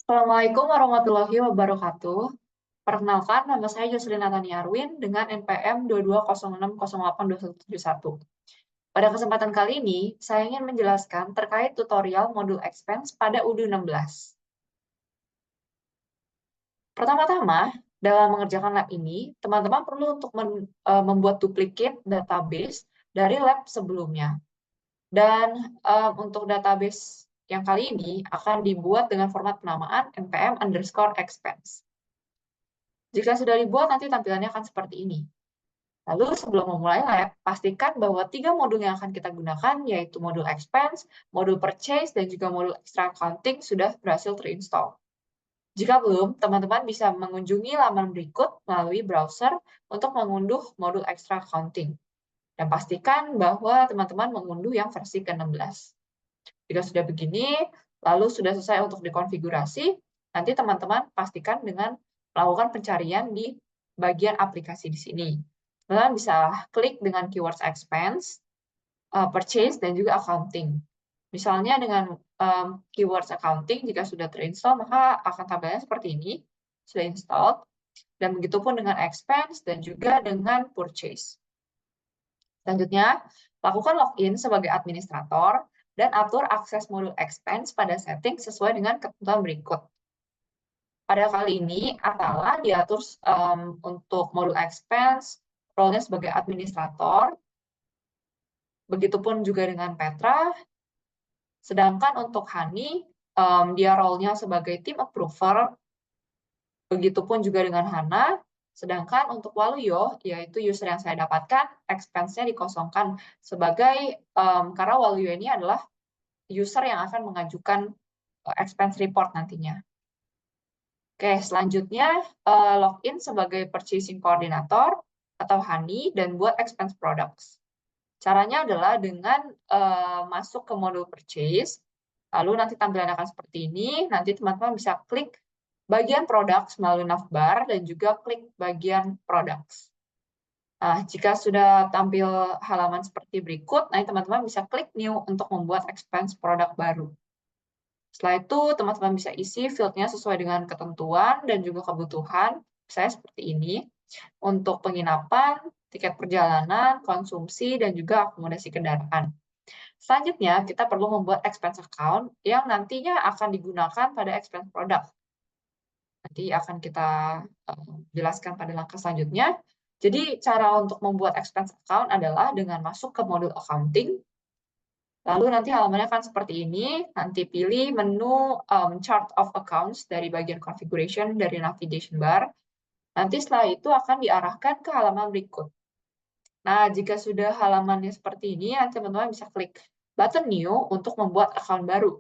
Assalamualaikum warahmatullahi wabarakatuh. Perkenalkan, nama saya Jocelyn Natani Arwin dengan NPM 2206082171. Pada kesempatan kali ini, saya ingin menjelaskan terkait tutorial modul expense pada UDU 16. Pertama-tama, dalam mengerjakan lab ini, teman-teman perlu untuk membuat duplicate database dari lab sebelumnya. Dan untuk database yang kali ini akan dibuat dengan format penamaan npm_expense. Jika sudah dibuat, nanti tampilannya akan seperti ini. Lalu sebelum memulai lab, pastikan bahwa 3 modul yang akan kita gunakan, yaitu modul expense, modul purchase, dan juga modul extra accounting sudah berhasil terinstall. Jika belum, teman-teman bisa mengunjungi laman berikut melalui browser untuk mengunduh modul extra accounting. Dan pastikan bahwa teman-teman mengunduh yang versi ke-16. Jika sudah begini, lalu sudah selesai untuk dikonfigurasi, nanti teman-teman pastikan dengan melakukan pencarian di bagian aplikasi di sini. Teman-teman bisa klik dengan keywords expense, purchase, dan juga accounting. Misalnya dengan keywords accounting, jika sudah terinstall, maka akan tampilnya seperti ini, sudah installed, dan begitupun dengan expense dan juga dengan purchase. Selanjutnya, lakukan login sebagai administrator dan atur akses modul expense pada setting sesuai dengan ketentuan berikut. Pada kali ini, Atala diatur untuk modul expense, role-nya sebagai administrator, begitupun juga dengan Petra, sedangkan untuk Hani, dia role-nya sebagai team approver, begitupun juga dengan Hana, sedangkan untuk Waluyo, yaitu user yang saya dapatkan, expense-nya dikosongkan sebagai, karena Waluyo ini adalah user yang akan mengajukan expense report nantinya. Oke, selanjutnya login sebagai purchasing coordinator atau Hani dan buat expense products. Caranya adalah dengan masuk ke modul purchase, lalu nanti tampilannya akan seperti ini. Nanti teman-teman bisa klik bagian products melalui navbar dan juga klik bagian products. Nah, jika sudah tampil halaman seperti berikut, nanti teman-teman bisa klik new untuk membuat expense product baru. Setelah itu, teman-teman bisa isi field-nya sesuai dengan ketentuan dan juga kebutuhan. Saya seperti ini. Untuk penginapan, tiket perjalanan, konsumsi, dan juga akomodasi kendaraan. Selanjutnya, kita perlu membuat expense account yang nantinya akan digunakan pada expense product. Nanti akan kita jelaskan pada langkah selanjutnya. Jadi, cara untuk membuat expense account adalah dengan masuk ke modul accounting. Lalu nanti halamannya akan seperti ini, nanti pilih menu chart of accounts dari bagian configuration dari navigation bar. Nanti setelah itu akan diarahkan ke halaman berikut. Nah, jika sudah halamannya seperti ini, nanti teman-teman bisa klik button new untuk membuat account baru.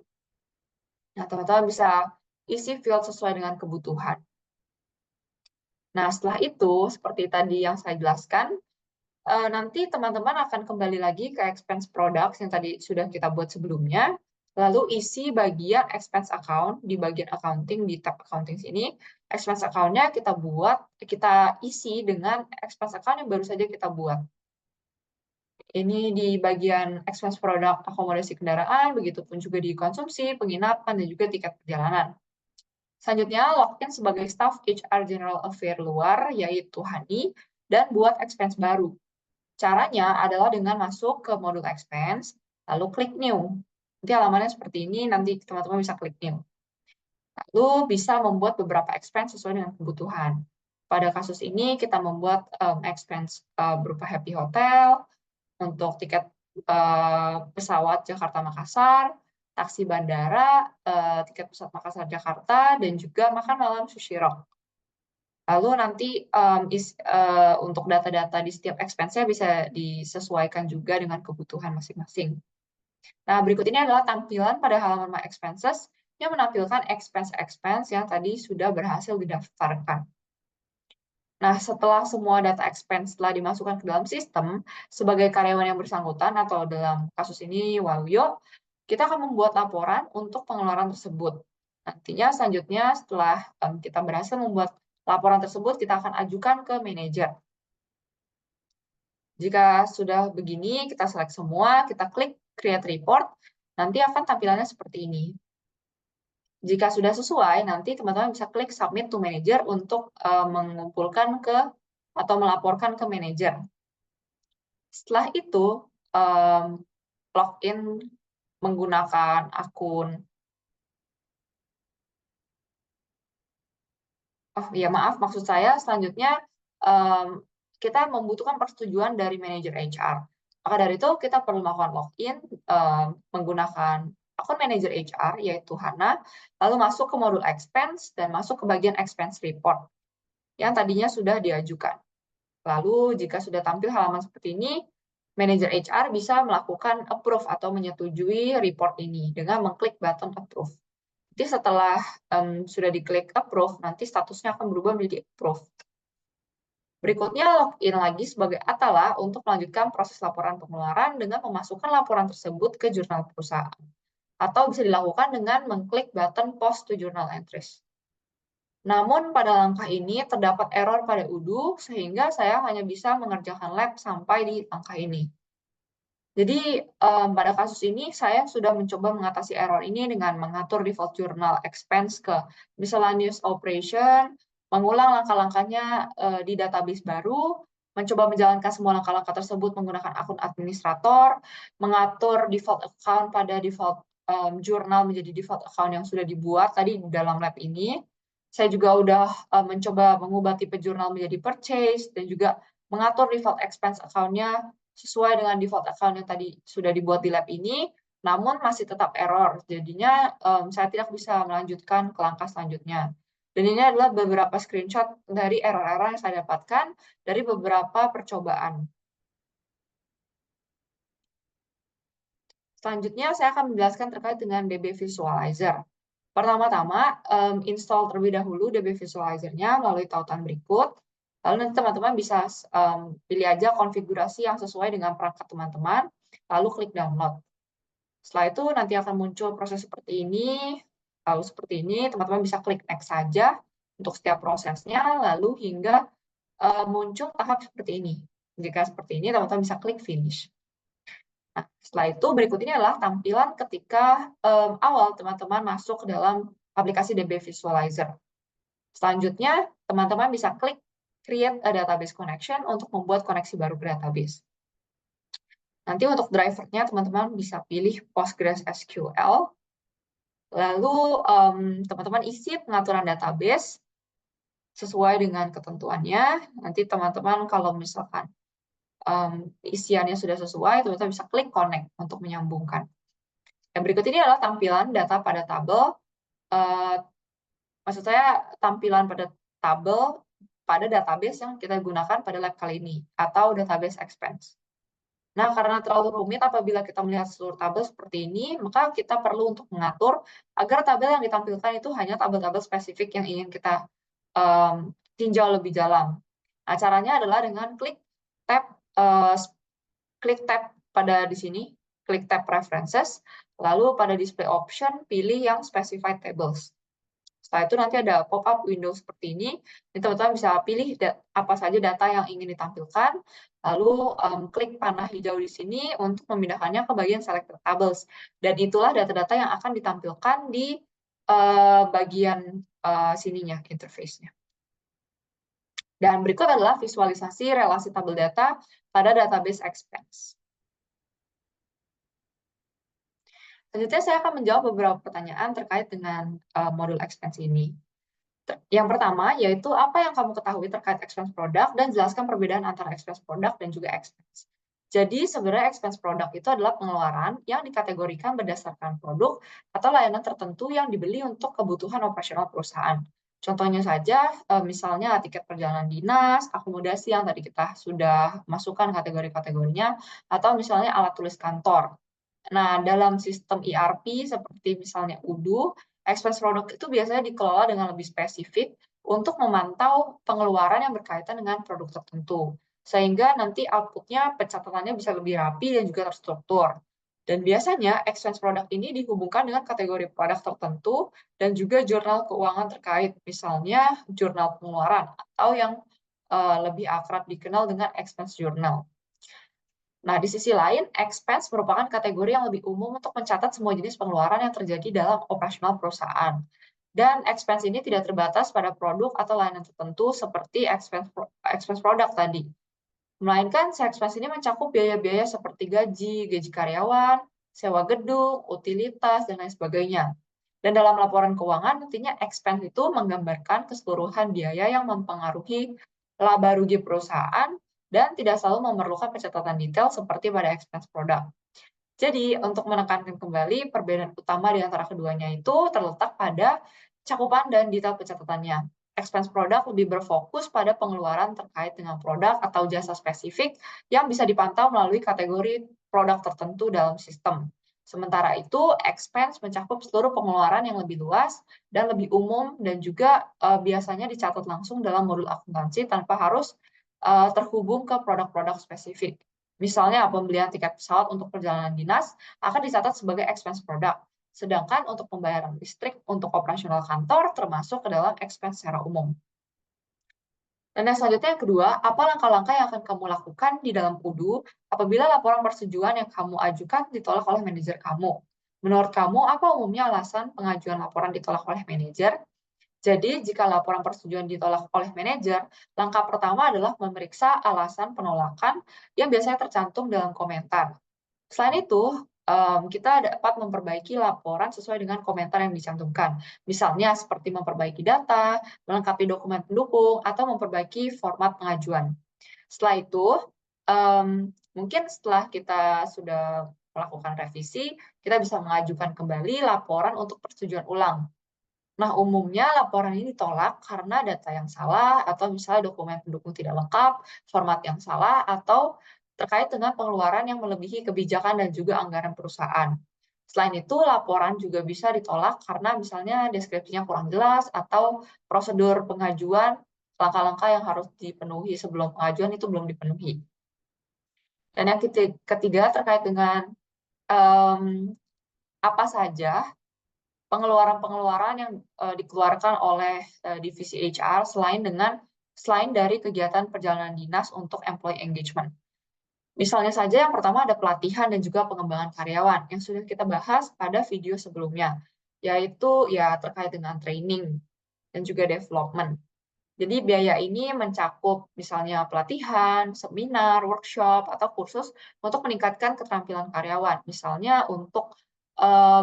Nah, teman-teman bisa isi field sesuai dengan kebutuhan. Nah, setelah itu, seperti tadi yang saya jelaskan, nanti teman-teman akan kembali lagi ke expense products yang tadi sudah kita buat sebelumnya, lalu isi bagian expense account di bagian accounting di tab accounting sini. Expense account-nya kita isi dengan expense account yang baru saja kita buat. Ini di bagian expense product akomodasi kendaraan, begitupun juga di konsumsi, penginapan, dan juga tiket perjalanan. Selanjutnya, login sebagai staff HR General Affair luar, yaitu Hani, dan buat expense baru. Caranya adalah dengan masuk ke modul expense, lalu klik new. Nanti halamannya seperti ini, nanti teman-teman bisa klik new. Lalu bisa membuat beberapa expense sesuai dengan kebutuhan. Pada kasus ini kita membuat expense berupa Happy Hotel, untuk tiket pesawat Jakarta-Makassar, taksi bandara, tiket pesawat Makassar-Jakarta, dan juga makan malam Sushi Rock. Lalu nanti untuk data-data di setiap expense-nya bisa disesuaikan juga dengan kebutuhan masing-masing. Nah, berikut ini adalah tampilan pada halaman My Expenses yang menampilkan expense-expense yang tadi sudah berhasil didaftarkan. Nah, setelah semua data expense telah dimasukkan ke dalam sistem, sebagai karyawan yang bersangkutan atau dalam kasus ini Waluyo, kita akan membuat laporan untuk pengeluaran tersebut. Nantinya selanjutnya setelah kita berhasil membuat laporan tersebut, kita akan ajukan ke manajer. Jika sudah begini, kita select semua, kita klik Create Report, nanti akan tampilannya seperti ini. Jika sudah sesuai, nanti teman-teman bisa klik Submit to Manager untuk mengumpulkan atau melaporkan ke manajer. Setelah itu, login menggunakan akun. Oh iya, maaf, maksud saya selanjutnya kita membutuhkan persetujuan dari manajer HR. Maka dari itu kita perlu melakukan login menggunakan akun manajer HR, yaitu Hana, lalu masuk ke modul expense dan masuk ke bagian expense report yang tadinya sudah diajukan. Lalu jika sudah tampil halaman seperti ini, manajer HR bisa melakukan approve atau menyetujui report ini dengan mengklik button approve. Jadi setelah sudah diklik approve, nanti statusnya akan berubah menjadi approve. Berikutnya, login lagi sebagai Atala untuk melanjutkan proses laporan pengeluaran dengan memasukkan laporan tersebut ke jurnal perusahaan. Atau bisa dilakukan dengan mengklik button Post to Journal Entries. Namun pada langkah ini terdapat error pada UDU, sehingga saya hanya bisa mengerjakan lab sampai di langkah ini. Jadi pada kasus ini saya sudah mencoba mengatasi error ini dengan mengatur default journal expense ke miscellaneous operation, mengulang langkah-langkahnya di database baru, mencoba menjalankan semua langkah-langkah tersebut menggunakan akun administrator, mengatur default account pada default journal menjadi default account yang sudah dibuat tadi di dalam lab ini. Saya juga sudah mencoba mengubah tipe jurnal menjadi purchase dan juga mengatur default expense account-nya sesuai dengan default account yang tadi sudah dibuat di lab ini, namun masih tetap error. Jadinya saya tidak bisa melanjutkan ke langkah selanjutnya. Dan ini adalah beberapa screenshot dari error-error yang saya dapatkan dari beberapa percobaan. Selanjutnya, saya akan menjelaskan terkait dengan DB Visualizer. Pertama-tama, install terlebih dahulu DB Visualizer-nya melalui tautan berikut. Lalu nanti teman-teman bisa pilih aja konfigurasi yang sesuai dengan perangkat teman-teman, lalu klik download. Setelah itu nanti akan muncul proses seperti ini, lalu seperti ini, teman-teman bisa klik next saja untuk setiap prosesnya, lalu hingga muncul tahap seperti ini. Jika seperti ini, teman-teman bisa klik finish. Nah, setelah itu berikut ini adalah tampilan ketika awal teman-teman masuk ke dalam aplikasi DB Visualizer. Selanjutnya, teman-teman bisa klik Create a Database Connection untuk membuat koneksi baru ke database. Nanti untuk drivernya, teman-teman bisa pilih PostgreSQL. Lalu, teman-teman isi pengaturan database sesuai dengan ketentuannya. Nanti teman-teman kalau misalkan isiannya sudah sesuai, teman-teman bisa klik Connect untuk menyambungkan. Yang berikut ini adalah tampilan data pada tabel. Maksud saya tampilan pada tabel pada database yang kita gunakan pada lab kali ini, atau database expense. Nah, karena terlalu rumit apabila kita melihat seluruh tabel seperti ini, maka kita perlu untuk mengatur agar tabel yang ditampilkan itu hanya tabel-tabel spesifik yang ingin kita tinjau lebih dalam. Nah, caranya adalah dengan klik tab pada di sini, klik tab Preferences, lalu pada Display Option, pilih yang Specified Tables. Setelah itu nanti ada pop-up window seperti ini, teman-teman bisa pilih apa saja data yang ingin ditampilkan, lalu klik panah hijau di sini untuk memindahkannya ke bagian Selected Tables. Dan itulah data-data yang akan ditampilkan di bagian sininya, interface-nya. Dan berikut adalah visualisasi relasi tabel data pada database expense. Selanjutnya saya akan menjawab beberapa pertanyaan terkait dengan modul expense ini. Yang pertama, yaitu apa yang kamu ketahui terkait expense product dan jelaskan perbedaan antara expense product dan juga expense. Jadi sebenarnya expense product itu adalah pengeluaran yang dikategorikan berdasarkan produk atau layanan tertentu yang dibeli untuk kebutuhan operasional perusahaan. Contohnya saja, misalnya tiket perjalanan dinas, akomodasi yang tadi kita sudah masukkan kategori-kategorinya, atau misalnya alat tulis kantor. Nah, dalam sistem ERP seperti misalnya Odoo, expense product itu biasanya dikelola dengan lebih spesifik untuk memantau pengeluaran yang berkaitan dengan produk tertentu. Sehingga nanti output-nya, pencatatannya bisa lebih rapi dan juga terstruktur. Dan biasanya expense product ini dihubungkan dengan kategori produk tertentu dan juga jurnal keuangan terkait, misalnya jurnal pengeluaran atau yang lebih akrab dikenal dengan expense journal. Nah, di sisi lain, expense merupakan kategori yang lebih umum untuk mencatat semua jenis pengeluaran yang terjadi dalam operasional perusahaan. Dan expense ini tidak terbatas pada produk atau layanan tertentu seperti expense produk tadi. Melainkan expense ini mencakup biaya-biaya seperti gaji karyawan, sewa gedung, utilitas, dan lain sebagainya. Dan dalam laporan keuangan, nantinya expense itu menggambarkan keseluruhan biaya yang mempengaruhi laba rugi perusahaan dan tidak selalu memerlukan pencatatan detail seperti pada expense produk. Jadi, untuk menekankan kembali, perbedaan utama di antara keduanya itu terletak pada cakupan dan detail pencatatannya. Expense produk lebih berfokus pada pengeluaran terkait dengan produk atau jasa spesifik yang bisa dipantau melalui kategori produk tertentu dalam sistem. Sementara itu, expense mencakup seluruh pengeluaran yang lebih luas dan lebih umum dan juga biasanya dicatat langsung dalam modul akuntansi tanpa harus terhubung ke produk-produk spesifik. Misalnya, pembelian tiket pesawat untuk perjalanan dinas akan dicatat sebagai expense produk. Sedangkan untuk pembayaran listrik untuk operasional kantor termasuk ke dalam expense secara umum. Dan yang selanjutnya yang kedua, apa langkah-langkah yang akan kamu lakukan di dalam UDU apabila laporan persetujuan yang kamu ajukan ditolak oleh manajer kamu? Menurut kamu, apa umumnya alasan pengajuan laporan ditolak oleh manajer? Jadi, jika laporan persetujuan ditolak oleh manajer, langkah pertama adalah memeriksa alasan penolakan yang biasanya tercantum dalam komentar. Selain itu, kita dapat memperbaiki laporan sesuai dengan komentar yang dicantumkan. Misalnya seperti memperbaiki data, melengkapi dokumen pendukung, atau memperbaiki format pengajuan. Setelah itu, mungkin setelah kita sudah melakukan revisi, kita bisa mengajukan kembali laporan untuk persetujuan ulang. Nah, umumnya laporan ini ditolak karena data yang salah, atau misalnya dokumen pendukung tidak lengkap, format yang salah, atau terkait dengan pengeluaran yang melebihi kebijakan dan juga anggaran perusahaan. Selain itu, laporan juga bisa ditolak karena misalnya deskripsinya kurang jelas atau prosedur pengajuan, langkah-langkah yang harus dipenuhi sebelum pengajuan itu belum dipenuhi. Dan yang ketiga terkait dengan apa saja pengeluaran-pengeluaran yang dikeluarkan oleh divisi HR selain dari kegiatan perjalanan dinas untuk employee engagement. Misalnya saja yang pertama ada pelatihan dan juga pengembangan karyawan yang sudah kita bahas pada video sebelumnya, yaitu ya terkait dengan training dan juga development. Jadi biaya ini mencakup misalnya pelatihan, seminar, workshop, atau kursus untuk meningkatkan keterampilan karyawan. Misalnya untuk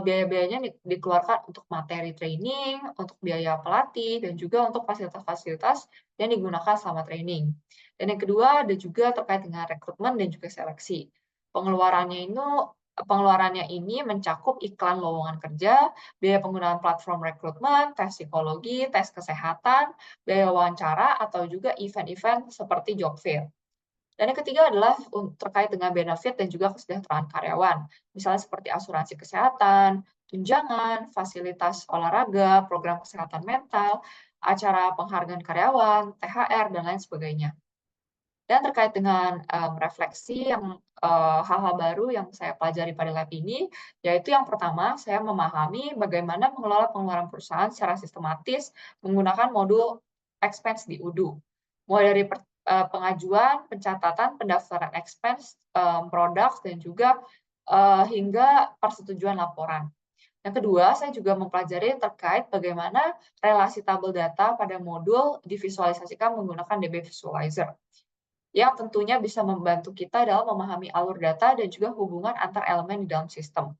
biaya-biayanya dikeluarkan untuk materi training, untuk biaya pelatih, dan juga untuk fasilitas-fasilitas yang digunakan selama training. Dan yang kedua ada juga terkait dengan rekrutmen dan juga seleksi. Pengeluarannya ini mencakup iklan lowongan kerja, biaya penggunaan platform rekrutmen, tes psikologi, tes kesehatan, biaya wawancara, atau juga event-event seperti job fair. Dan yang ketiga adalah terkait dengan benefit dan juga kesejahteraan karyawan, misalnya seperti asuransi kesehatan, tunjangan, fasilitas olahraga, program kesehatan mental, acara penghargaan karyawan, THR, dan lain sebagainya. Dan terkait dengan refleksi yang hal-hal baru yang saya pelajari pada lab ini, yaitu yang pertama, saya memahami bagaimana mengelola pengeluaran perusahaan secara sistematis menggunakan modul expense di UDU. Mulai dari pengajuan, pencatatan, pendaftaran expense, produk, dan juga hingga persetujuan laporan. Yang kedua, saya juga mempelajari terkait bagaimana relasi tabel data pada modul divisualisasikan menggunakan DB Visualizer, yang tentunya bisa membantu kita dalam memahami alur data dan juga hubungan antar elemen di dalam sistem.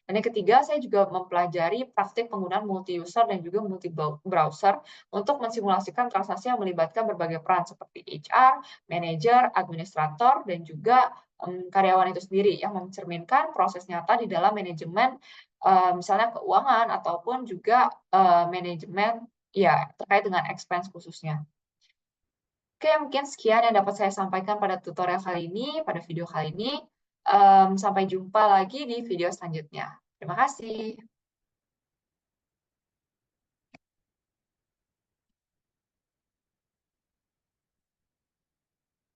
Dan yang ketiga, saya juga mempelajari praktik penggunaan multi-user dan juga multi-browser untuk mensimulasikan transaksi yang melibatkan berbagai peran seperti HR, manajer, administrator, dan juga karyawan itu sendiri yang mencerminkan proses nyata di dalam manajemen misalnya keuangan ataupun juga manajemen ya terkait dengan expense khususnya. Oke, mungkin sekian yang dapat saya sampaikan pada tutorial kali ini, pada video kali ini. Sampai jumpa lagi di video selanjutnya. Terima kasih.